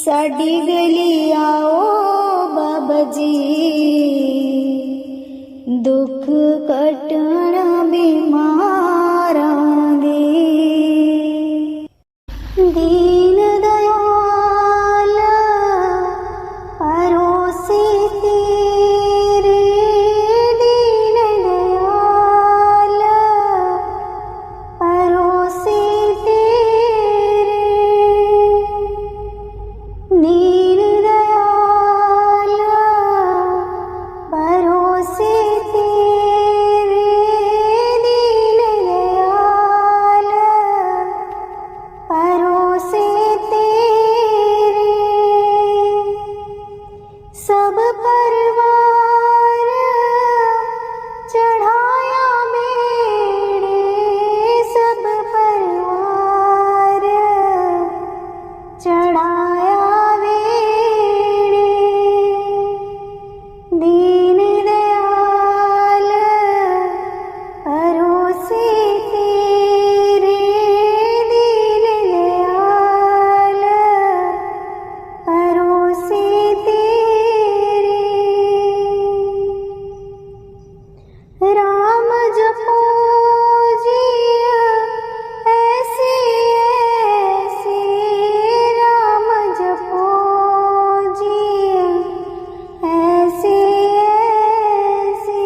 साडी गली आओ बाबा जी, दुख कटण बीमारा दे। दीन दयाल परोसे तेरे, दीन दयाल परोसे तेरे, दीन दयाल परोसे तेरे, दीन दयाल परोसे तेरे। सब परवार चढ़ाया मेरे, सब परवार चढ़ाया मेरे, दीन दयाल परोसे तेरे, दीन दयाल परोसे तेरे। राम जपो जिया ऐसे ऐसे, राम जपो जिया ऐसे ऐसे।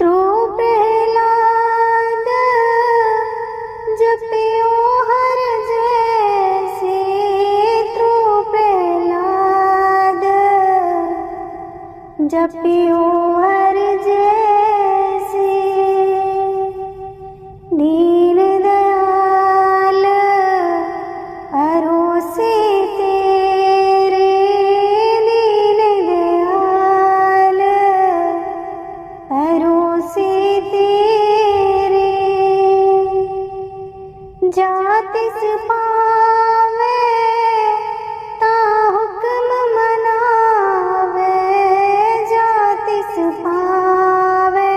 तो प्रहलाद जपियो हर जैसे, तो प्रहलाद जपियो हर जैसे, दीन दयाल परोसे तेरे, दीन दयाल परोसे तेरे। जातिस पावे ता हुक्म मनावे, जातिस पावे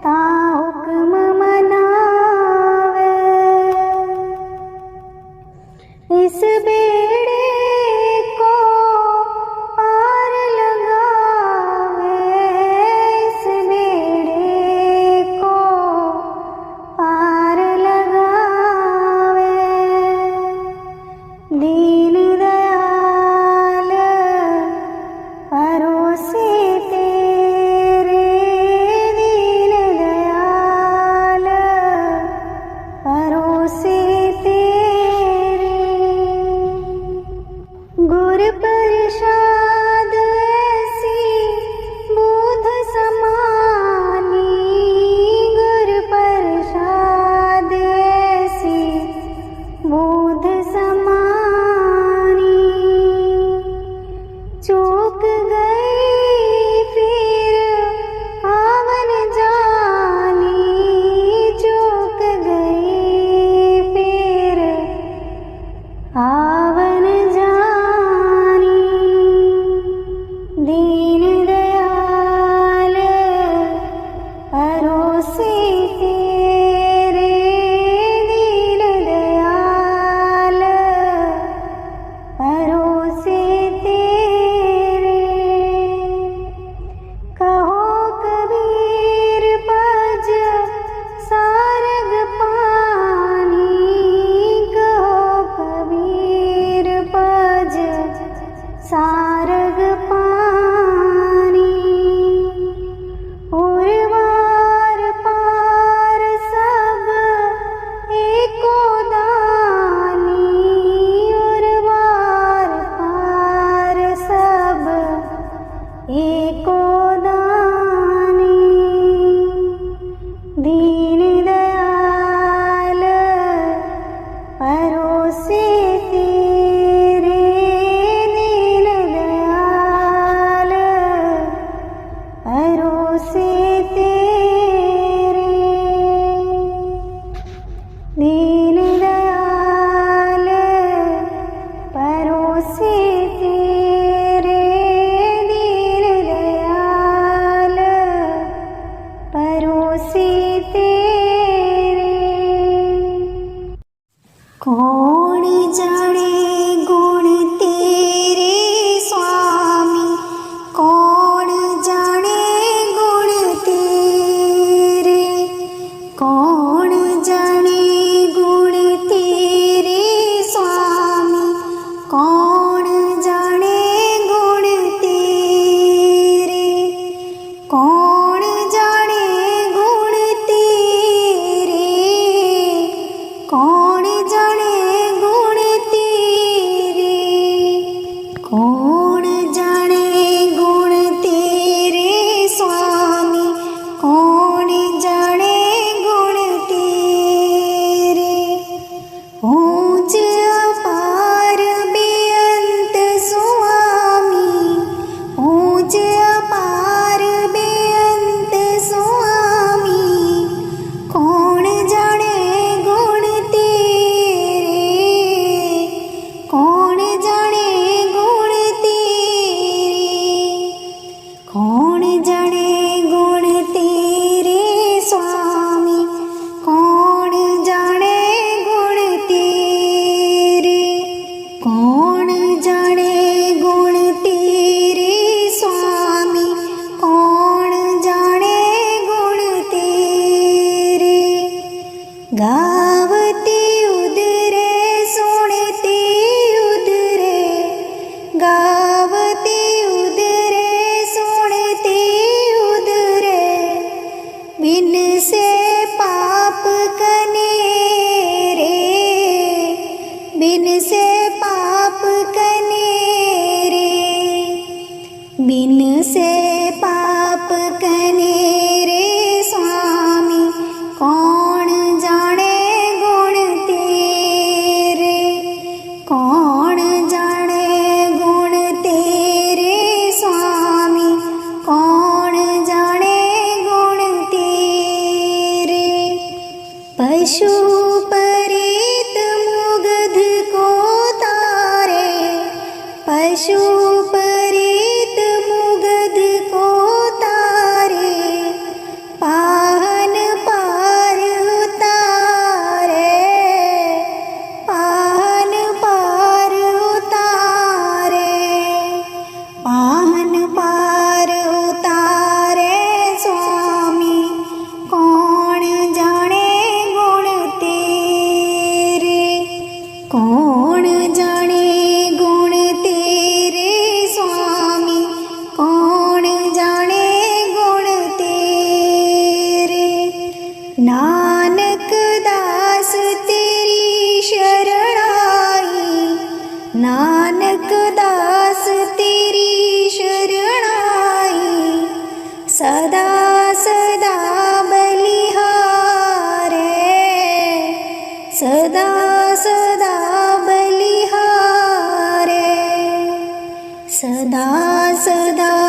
ता हुक्म मनावे। इस बेड़े को पार लगावे, इस बेड़े को पार लगावे, दीन दयाल परोसे तेरे, दीन दयाल परोसे तेरे। गुर प्रसाद ऐसी बोध समानी, गुर प्रसाद ऐसी बोध समानी। चूक गई फिर आवन जानी, चूक गई फिर आवन जानी, दीन दयाल परोसे तेरे, दीन दयाल परोसे तेरे। कहो कबीर पज सारग पानी, कहो कबीर पज सारग पानी। और वार पार सब एको दानी, और वार पार सब एको दानी, दीन दयाल परोसे तेरे, दीन दयाल परोसे तेरे, दीन दयाल परोसे तेरे, दीन दयाल परोसे तेरे। कौन जाने सदा सदा बलिहारे, सदा सदा